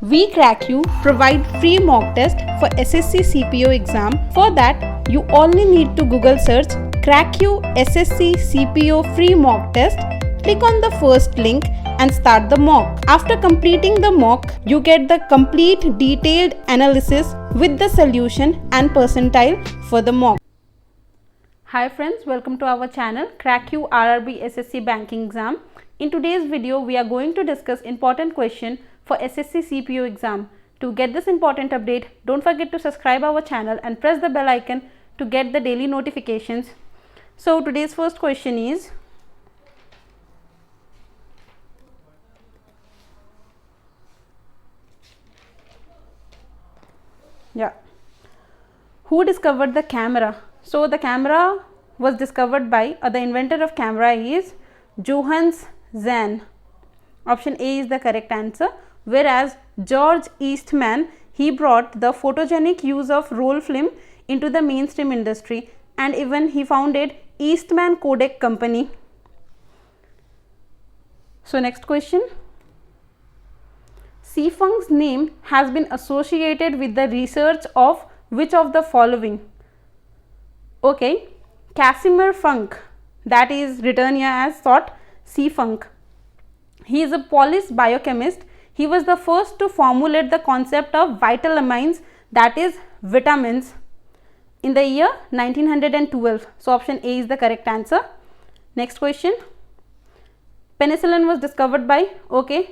We Crack You provide free mock test for SSC CPO exam. For that, you only need to Google search Crack You SSC CPO free mock test. Click on the first link and start the mock. After completing the mock, you get the complete detailed analysis with the solution and percentile for the mock. Hi friends, welcome to our channel Crack You RRB SSC Banking Exam. In today's video, we are going to discuss important question for SSC CPO exam. To get this important update, don't forget to subscribe our channel and press the bell icon to get the daily notifications. So today's first question is, who discovered the camera? So the camera was discovered by, the inventor of camera is Johannes Zahn. Option A is the correct answer. Whereas George Eastman, he brought the photogenic use of roll film into the mainstream industry, and even he founded Eastman Kodak Company. So next question. Seafung's name has been associated with the research of which of the following? Okay, Casimir Funk, that is written here as thought Seafunk. He is a Polish biochemist. He was the first to formulate the concept of vital amines, that is vitamins, in the year 1912. So option A is the correct answer. Next question. Penicillin was discovered by, okay,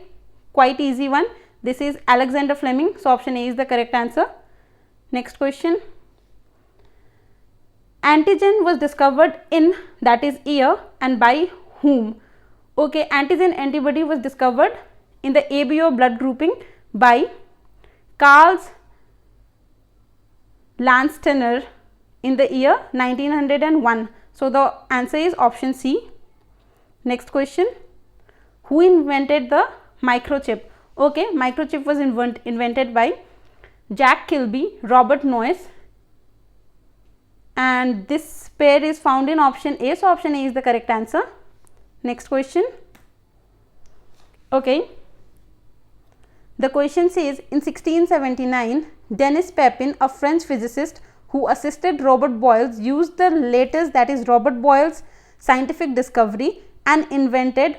quite easy one. This is Alexander Fleming. So option A is the correct answer. Next question. Antigen was discovered in, that is year, and by whom? Okay, antigen antibody was discovered in the ABO blood grouping by Carl Landsteiner in the year 1901. So the answer is option C. Next question. Who invented the microchip? Okay, microchip was invented by Jack Kilby, Robert Noyce, and this pair is found in option A. So option A is the correct answer. Next question. Okay, the question says, in 1679, Denis Papin, a French physicist who assisted Robert Boyle, used the latest, that is Robert Boyle's scientific discovery, and invented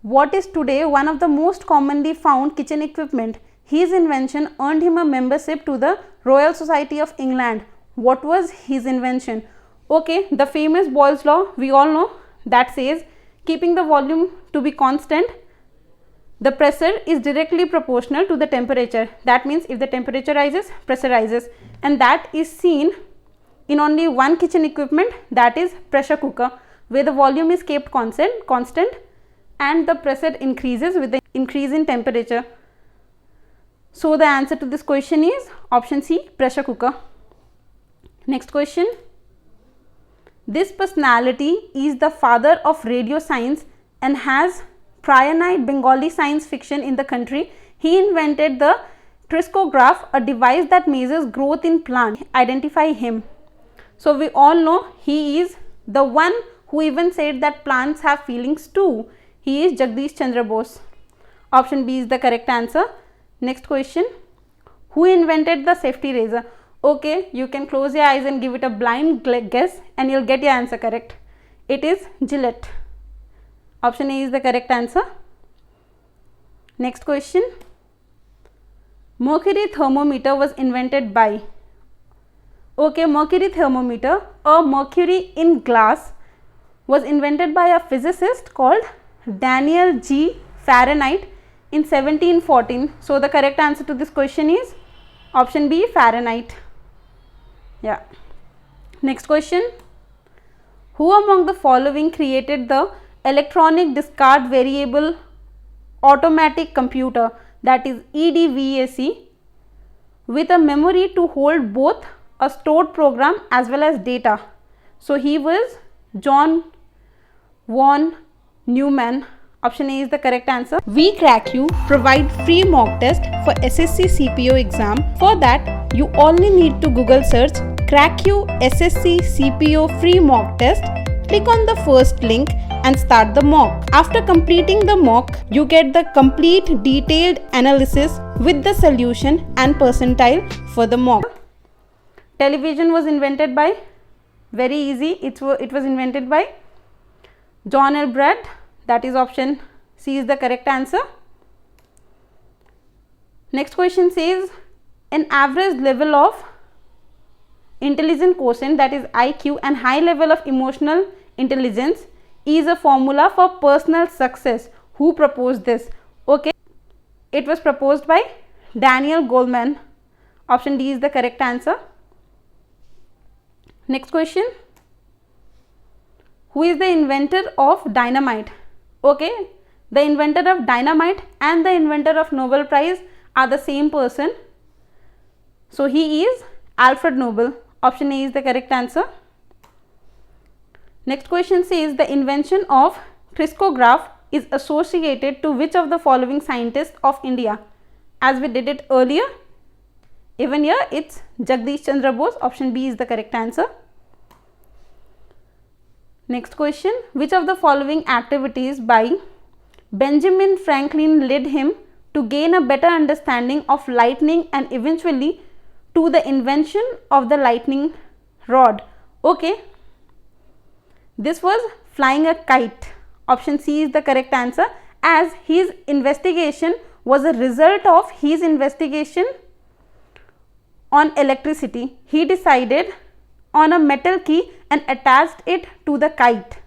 what is today one of the most commonly found kitchen equipment. His invention earned him a membership to the Royal Society of England. What was his invention? Okay, the famous Boyle's law, we all know, that says keeping the volume to be constant, the pressure is directly proportional to the temperature. That means if the temperature rises, pressure rises, and that is seen in only one kitchen equipment, that is pressure cooker, where the volume is kept constant and the pressure increases with the increase in temperature. So the answer to this question is option C, pressure cooker. Next question. This personality is the father of radio science and has pioneered Bengali science fiction in the country. He invented the triscograph, a device that measures growth in plants. Identify him. So we all know he is the one who even said that plants have feelings too. He is Jagdish Chandra Bose. Option B is the correct answer. Next question. Who invented the safety razor? Okay, you can close your eyes and give it a blind guess and you'll get your answer correct. It is Gillette. Option A is the correct answer. Next question. Mercury thermometer was invented by, okay, mercury thermometer or mercury in glass was invented by a physicist called Daniel G. Fahrenheit in 1714. So the correct answer to this question is option B, Fahrenheit. Yeah. Next question. Who among the following created the electronic discard variable automatic computer, that is EDVAC, with a memory to hold both a stored program as well as data? So he was John von Neumann. Option A is the correct answer. We Crack You provide free mock test for SSC CPO exam. For that, you only need to Google search Crack You SSC CPO free mock test. Click on the first link and start the mock. After completing the mock, you get the complete detailed analysis with the solution and percentile for the mock. Television was invented by, very easy, it was invented by John L. Bradt, that is option C is the correct answer. Next question says, an average level of intelligence quotient, that is IQ, and high level of emotional intelligence is a formula for personal success. Who proposed this? Okay, it was proposed by Daniel Goleman. Option D is the correct answer. Next question, who is the inventor of dynamite? Okay, the inventor of dynamite and the inventor of Nobel Prize are the same person. So he is Alfred Nobel. Option A is the correct answer. Next question says, the invention of crystallograph is associated to which of the following scientists of India? As we did it earlier, even here it's Jagdish Chandra Bose. Option B is the correct answer. Next question, which of the following activities by Benjamin Franklin led him to gain a better understanding of lightning and eventually to the invention of the lightning rod? Okay, this was flying a kite. Option C is the correct answer, as his investigation was a result of his investigation on electricity. He decided on a metal key and attached it to the kite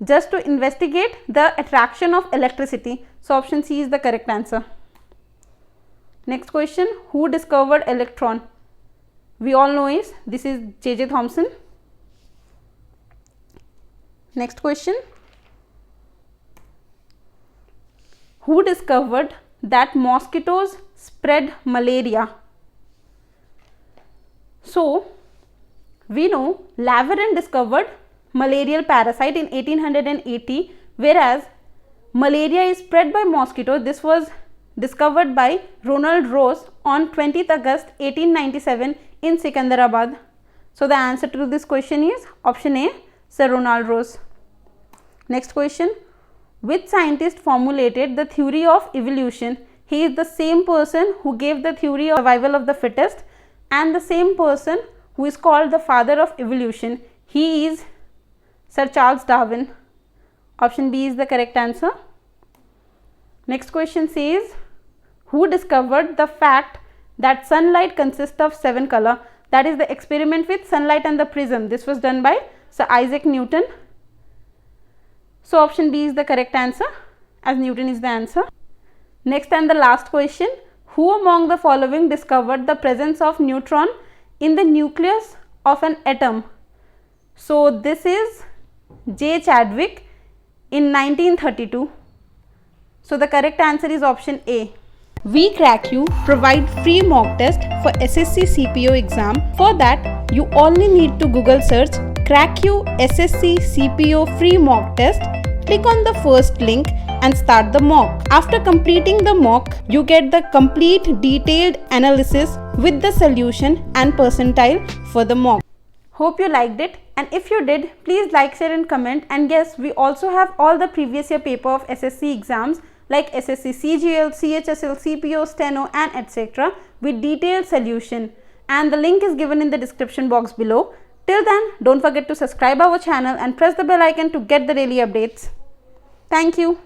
just to investigate the attraction of electricity. So option C is the correct answer. Next question, who discovered electron? We all know is this is J.J. Thomson. Next question, who discovered that mosquitoes spread malaria? So we know Laveran discovered malarial parasite in 1880, whereas malaria is spread by mosquitoes. This was discovered by Ronald Ross on 20th August 1897 in Secunderabad. So the answer to this question is option A, Sir Ronald Ross. Next question, which scientist formulated the theory of evolution? He is the same person who gave the theory of survival of the fittest and the same person who is called the father of evolution. He is Sir Charles Darwin. Option B is the correct answer. Next question says, who discovered the fact that sunlight consists of 7 colors? That is the experiment with sunlight and the prism. This was done by Sir Isaac Newton. So option B is the correct answer, as Newton is the answer. Next and the last question, who among the following discovered the presence of neutron in the nucleus of an atom? So this is J. Chadwick in 1932. So the correct answer is option A. We Crack You provide free mock test for SSC CPO exam. For that, you only need to Google search Crack You SSC CPO free mock test. Click on the first link and start the mock. After completing the mock, you get the complete detailed analysis with the solution and percentile for the mock. Hope you liked it, and if you did, please like, share and comment. And yes, we also have all the previous year paper of SSC exams like SSC CGL, CHSL, CPO, Steno and etc. with detailed solution, and the link is given in the description box below. Till then, don't forget to subscribe our channel and press the bell icon to get the daily updates. Thank you.